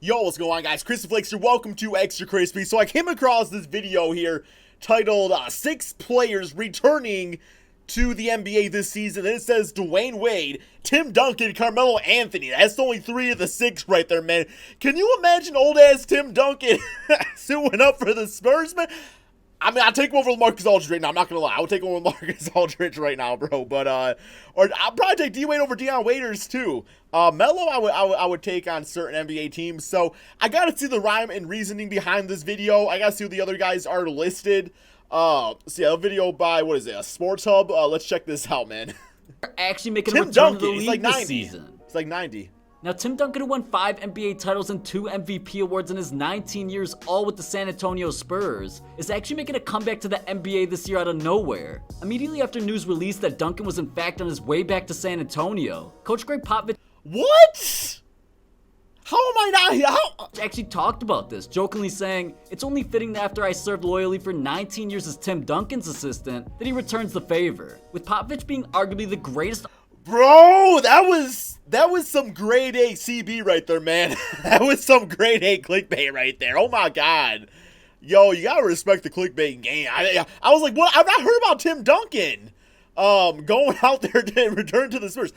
Yo, what's going on, guys? Crispy Flakes here. Welcome to Extra Crispy. So I came across this video here titled 6 players returning to the NBA this season. And it says Dwyane Wade, Tim Duncan, Carmelo Anthony. That's only 3 of the 6 right there, man. Can you imagine old-ass Tim Duncan suiting up for the Spurs, man? I mean, I'll take him over Marcus Aldridge right now. I'm not going to lie. I would take him over Marcus Aldridge right now, bro. But, or I'll probably take D-Wade over Deion Waiters, too. Melo, I would take on certain NBA teams. So, I got to see the rhyme and reasoning behind this video. I got to see what the other guys are listed. So, yeah, a video by, what is it, a Sports Hub? Let's check this out, man. Actually making a return to the league this season. He's like 90. Now, Tim Duncan, who won 5 NBA titles and 2 MVP awards in his 19 years, all with the San Antonio Spurs, is actually making a comeback to the NBA this year out of nowhere. Immediately after news released that Duncan was in fact on his way back to San Antonio, Coach Greg Popovich What? How am I not here? Actually talked about this, jokingly saying, "It's only fitting that after I served loyally for 19 years as Tim Duncan's assistant, that he returns the favor." With Popovich being arguably the greatest... Bro, that was some grade A CB right there, man. That was some grade A clickbait right there. Oh my god. Yo, you gotta respect the clickbait game. I was like, what? I've not heard about Tim Duncan going out there to return to the Spurs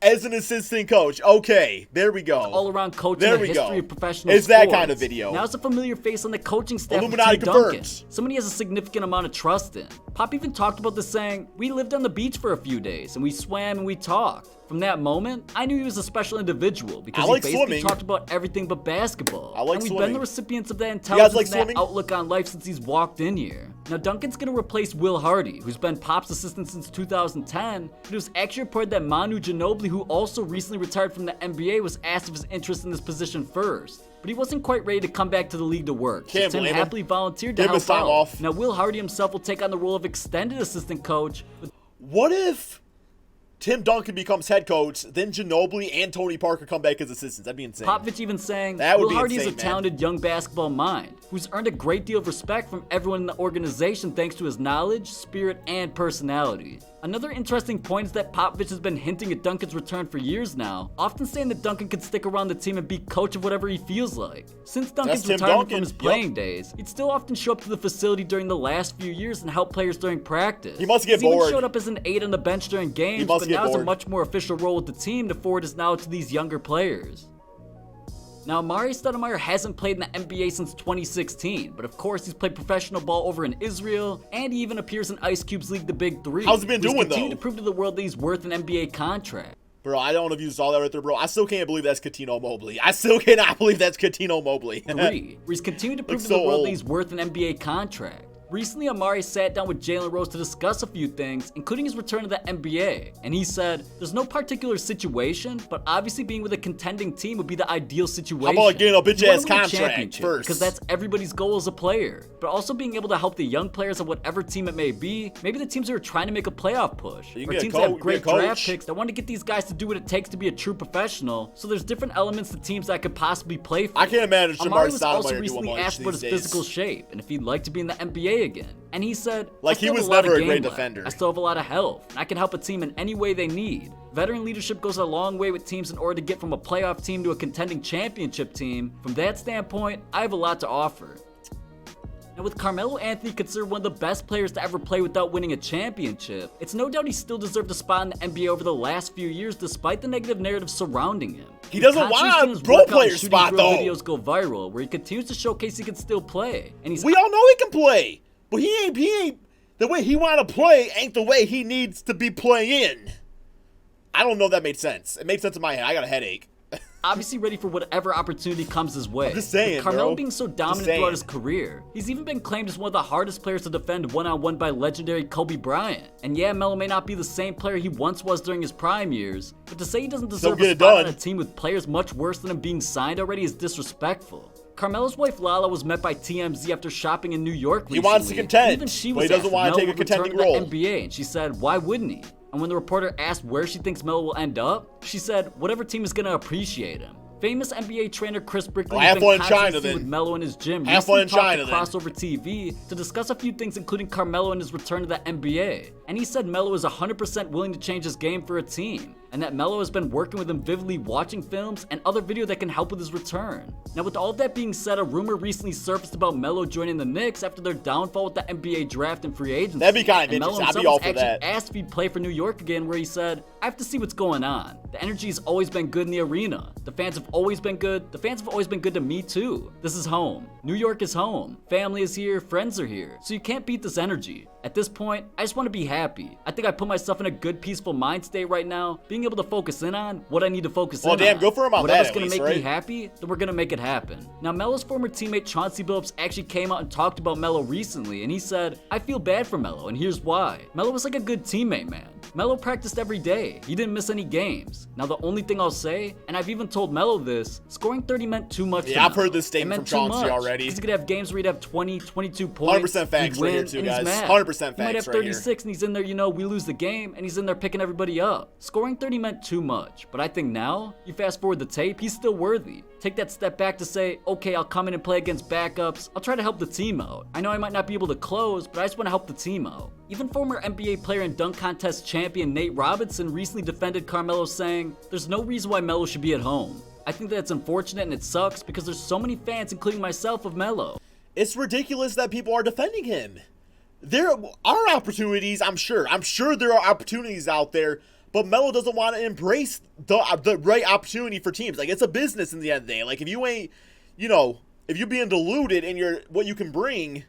as an assistant coach. Okay, there we go. All-around coach in the history of professional sports. It's that kind of video. Now it's a familiar face on the coaching staff Illuminati of Tim Duncan. Somebody he has a significant amount of trust in. Pop even talked about this saying, "We lived on the beach for a few days, and we swam and we talked." From that moment, I knew he was a special individual because he basically talked about everything but basketball. And we've been the recipients of that intelligence and that outlook on life since he's walked in here. Now, Duncan's going to replace Will Hardy, who's been Pop's assistant since 2010, but it was actually reported that Manu Ginobili, who also recently retired from the NBA, was asked of his interest in this position first. But he wasn't quite ready to come back to the league to work, so Tim happily volunteered to help out. Now, Will Hardy himself will take on the role of extended assistant coach. What if Tim Duncan becomes head coach, then Ginobili and Tony Parker come back as assistants? That'd be insane. Popovich even saying, Will Hardy is a talented young basketball mind who's earned a great deal of respect from everyone in the organization thanks to his knowledge, spirit, and personality. Another interesting point is that Popovich has been hinting at Duncan's return for years now, often saying that Duncan could stick around the team and be coach of whatever he feels like. Since Duncan's retirement from his playing days, he'd still often show up to the facility during the last few years and help players during practice. He must get bored. He even showed up as an aide on the bench during games, but now has a much more official role with the team to forward his knowledge to these younger players. Now, Amar Stoudemire hasn't played in the NBA since 2016, but of course he's played professional ball over in Israel, and he even appears in Ice Cube's league, The Big Three. How's he been doing, though? He's continued to prove to the world that he's worth an NBA contract. Bro, I don't know if you saw that right there, bro. I still can't believe that's Cuttino Mobley. I still cannot believe that's Cuttino Mobley. Where he's continued to prove to the world that he's worth an NBA contract. Recently, Amari sat down with Jalen Rose to discuss a few things, including his return to the NBA, and he said, "There's no particular situation, but obviously being with a contending team would be the ideal situation. How about getting a bitch-ass contract first? Because that's everybody's goal as a player, but also being able to help the young players of whatever team it may be, maybe the teams that are trying to make a playoff push, or teams that have great draft picks that want to get these guys to do what it takes to be a true professional, so there's different elements to teams that could possibly play for." I can't imagine Amari was also recently asked about his physical shape, and if he'd like to be in the NBA again. And he said, like, he was never a great defender. I still have a lot of health, and I can help a team in any way they need. Veteran leadership goes a long way with teams in order to get from a playoff team to a contending championship team. From that standpoint, I have a lot to offer. Now, with Carmelo Anthony considered one of the best players to ever play without winning a championship, it's no doubt he still deserved a spot in the NBA over the last few years despite the negative narrative surrounding him. He doesn't want a role player spot, though. Videos go viral where he continues to showcase he can still play. And we all know he can play. But he ain't, the way he want to play ain't the way he needs to be playing. I don't know if that made sense. It made sense in my head. I got a headache. Obviously ready for whatever opportunity comes his way. I'm just saying, with Carmelo being so dominant throughout his career, he's even been claimed as one of the hardest players to defend one-on-one by legendary Kobe Bryant. And yeah, Melo may not be the same player he once was during his prime years, but to say he doesn't deserve a spot on a team with players much worse than him being signed already is disrespectful. Carmelo's wife Lala was met by TMZ after shopping in New York recently. He wants to contend, even she but he doesn't want to take a contending role. NBA, and she said, "Why wouldn't he?" And when the reporter asked where she thinks Melo will end up, she said, "Whatever team is going to appreciate him." Famous NBA trainer Chris Brickley has been constantly with Melo in his gym. Recently talked to Crossover TV to discuss a few things, including Carmelo and his return to the NBA. And he said Melo is 100% willing to change his game for a team. and that Melo has been working with him vividly, watching films and other video that can help with his return. Now, with all of that being said, a rumor recently surfaced about Melo joining the Knicks after their downfall with the NBA draft and free agency. That'd be kind of interesting. I'd be all for that. Asked if he'd play for New York again, where he said, "I have to see what's going on. The energy's always been good in the arena. The fans have always been good. The fans have always been good to me too. This is home. New York is home. Family is here. Friends are here. So you can't beat this energy. At this point, I just want to be happy. I think I put myself in a good, peaceful mind state right now, being able to focus in on what I need to focus in on. Well, damn, go for him on that, Whatever's going to make me happy, then we're going to make it happen." Now, Melo's former teammate Chauncey Billups actually came out and talked about Melo recently, and he said, "I feel bad for Melo, and here's why. Melo was like a good teammate, man. Melo practiced every day. He didn't miss any games. Now, the only thing I'll say, and I've even told Melo this, scoring 30 meant too much to Yeah, I've heard this statement from Chauncey already. He's going to have games where he'd have 20, 22 points. 100% facts right here too, guys. 100% facts right here. He might have 36 and he's in there, we lose the game, and he's in there picking everybody up. Scoring 30 meant too much, but I think now, you fast forward the tape, he's still worthy. Take that step back to say, okay, I'll come in and play against backups. I'll try to help the team out. I know I might not be able to close, but I just want to help the team out." Even former NBA player and dunk contest champion Nate Robinson recently defended Carmelo, saying, "There's no reason why Melo should be at home. I think that's unfortunate and it sucks because there's so many fans, including myself, of Melo." It's ridiculous that people are defending him. There are opportunities, I'm sure. I'm sure there are opportunities out there, but Melo doesn't want to embrace the right opportunity for teams. Like, it's a business in the end of the day. Like, if you ain't, if you're being diluted in what you can bring,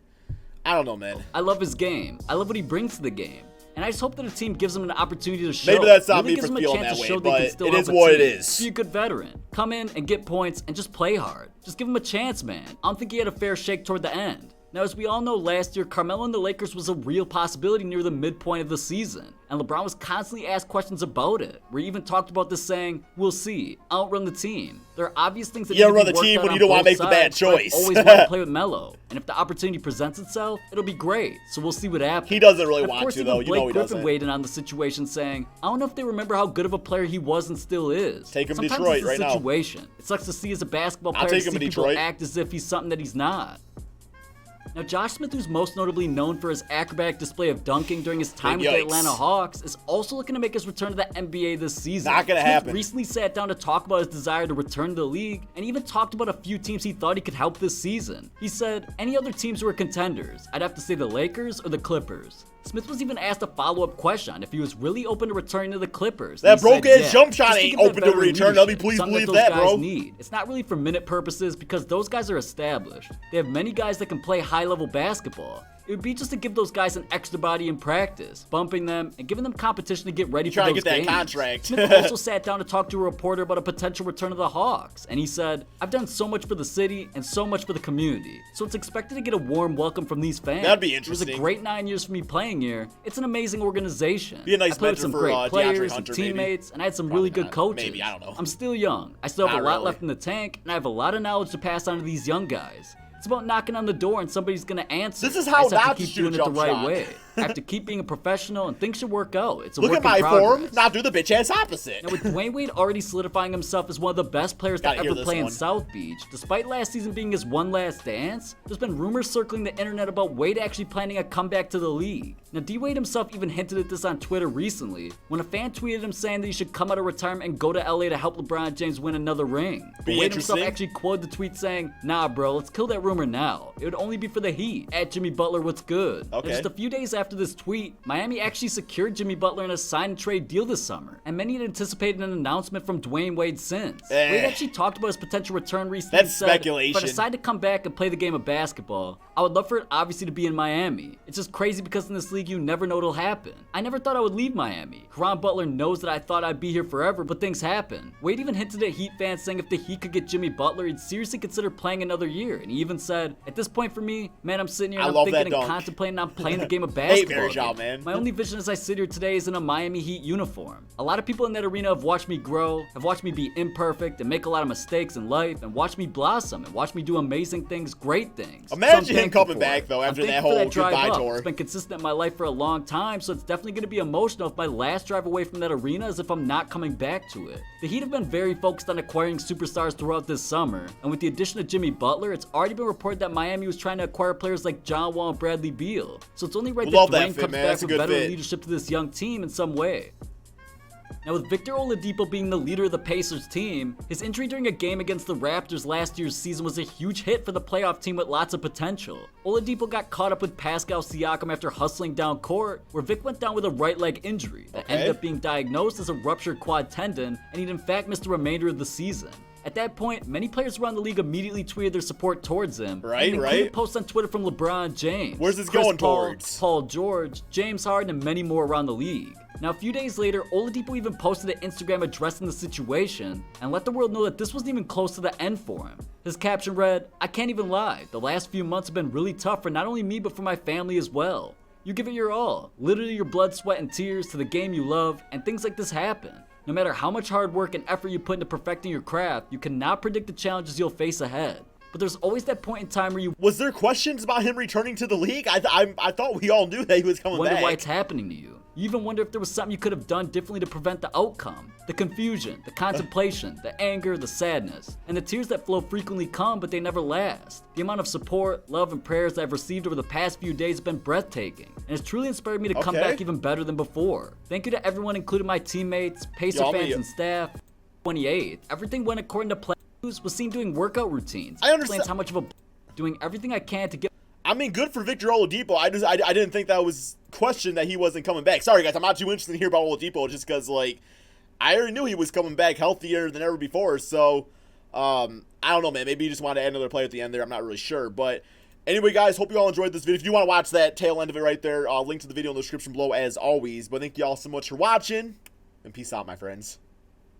I don't know, man. I love his game. I love what he brings to the game. And I just hope that a team gives him an opportunity to show. Maybe that's not really me for feeling that way, but it is what what it is. Be a good veteran. Come in and get points and just play hard. Just give him a chance, man. I don't think he had a fair shake toward the end. Now, as we all know, last year, Carmelo and the Lakers was a real possibility near the midpoint of the season, and LeBron was constantly asked questions about it, where he even talked about this saying, "We'll see. I don't run the team." There are obvious things that you don't run the team when you don't want to make the bad choice. I always want to play with Melo, and if the opportunity presents itself, it'll be great. So we'll see what happens. He doesn't really want to, though. Of course, Blake Griffin weighed in on the situation, saying, "I don't know if they remember how good of a player he was and still is." Take him to Sometimes Detroit it's right now. Situation. It sucks to see as a basketball player see people act as if he's something that he's not. Now, Josh Smith, who's most notably known for his acrobatic display of dunking during his time with the Atlanta Hawks, is also looking to make his return to the NBA this season. Not gonna happen. Smith recently sat down to talk about his desire to return to the league, and even talked about a few teams he thought he could help this season. He said, "Any other teams who are contenders, I'd have to say the Lakers or the Clippers." Smith was even asked a follow-up question on if he was really open to returning to the Clippers. That broke-ass jump shot ain't open to return. Let me please believe that, bro. It's not really for minute purposes because those guys are established. They have many guys that can play high-level basketball. It would be just to give those guys an extra body in practice, bumping them and giving them competition to get ready for those games. Trying to get that contract. Smith also sat down to talk to a reporter about a potential return to the Hawks, and he said, "I've done so much for the city and so much for the community, so it's expected to get a warm welcome from these fans. That'd be interesting. It was a great 9 years for me playing here. It's an amazing organization. Be a nice I played with some great players Hunter, and teammates, and I had some really good coaches. Maybe, I don't know. I'm still young. I still have a lot left in the tank, and I have a lot of knowledge to pass on to these young guys. It's about knocking on the door and somebody's gonna answer. This is how not to keep doing it the right way. I have to keep being a professional, and things should work out. It's a work in progress. Look at my form. Now do the bitch ass opposite. Now, with Dwyane Wade already solidifying himself as one of the best players to ever play in South Beach, despite last season being his one last dance, there's been rumors circling the internet about Wade actually planning a comeback to the league. Now, D-Wade himself even hinted at this on Twitter recently when a fan tweeted him saying that he should come out of retirement and go to LA to help LeBron James win another ring. But Wade himself actually quoted the tweet saying, "Nah, bro, let's kill that rumor now. It would only be for the Heat. At Jimmy Butler, what's good?" Okay. Now, just a few days after this tweet, Miami actually secured Jimmy Butler in a sign and trade deal this summer, and many had anticipated an announcement from Dwyane Wade since. Wade actually talked about his potential return recently. That's speculation. If I decide to come back and play the game of basketball, I would love for it obviously to be in Miami. It's just crazy because in this league you never know what'll happen. I never thought I would leave Miami. Caron Butler knows that I thought I'd be here forever, but things happen. Wade even hinted at Heat fans saying if the Heat could get Jimmy Butler, he'd seriously consider playing another year. And he even said, "At this point for me, man, I'm sitting here and I'm thinking and contemplating on playing the game of basketball. My only vision as I sit here today is in a Miami Heat uniform." A lot of people in that arena have watched me grow, have watched me be imperfect and make a lot of mistakes in life, and watched me blossom and watch me do amazing things, great things. Imagine him coming back though after that whole goodbye tour. It's been consistent in my life for a long time, so it's definitely going to be emotional if my last drive away from that arena is if I'm not coming back to it. The Heat have been very focused on acquiring superstars throughout this summer, and with the addition of Jimmy Butler, it's already been reported that Miami was trying to acquire players like John Wall and Bradley Beal. So it's only right that Dwyane comes back with better leadership to this young team in some way. Now with Victor Oladipo being the leader of the Pacers team, his injury during a game against the Raptors last year's season was a huge hit for the playoff team with lots of potential. Oladipo got caught up with Pascal Siakam after hustling down court, where Vic went down with a right leg injury that ended up being diagnosed as a ruptured quad tendon, and he'd in fact missed the remainder of the season. At that point, many players around the league immediately tweeted their support towards him. Right. Posts on Twitter from LeBron James, Where's this Chris going Paul, towards? Paul George, James Harden, and many more around the league. Now, a few days later, Oladipo even posted an Instagram addressing the situation and let the world know that this wasn't even close to the end for him. His caption read, "I can't even lie. The last few months have been really tough for not only me, but for my family as well. You give it your all, literally your blood, sweat, and tears to the game you love, and things like this happen. No matter how much hard work and effort you put into perfecting your craft, you cannot predict the challenges you'll face ahead. But there's always that point in time where you Was there questions about him returning to the league? I thought we all knew that he was coming wonder back. why it's happening to you. You even wonder if there was something you could have done differently to prevent the outcome. The confusion, the contemplation, the anger, the sadness, and the tears that flow frequently come, but they never last. The amount of support, love, and prayers that I've received over the past few days have been breathtaking, and it's truly inspired me to come back even better than before. Thank you to everyone, including my teammates, Pacer fans, and staff. 28th, everything went according to plan. Was seen doing workout routines. I understand. Explains how much of a doing everything I can to get. I mean, good for Victor Oladipo. I didn't think that was questioned that he wasn't coming back. Sorry, guys, I'm not too interested in hearing about Oladipo just because, like, I already knew he was coming back healthier than ever before. So, I don't know, man. Maybe you just want to add another player at the end there. I'm not really sure. But anyway, guys, hope you all enjoyed this video. If you want to watch that tail end of it right there, link to the video in the description below as always. But thank you all so much for watching, and peace out, my friends.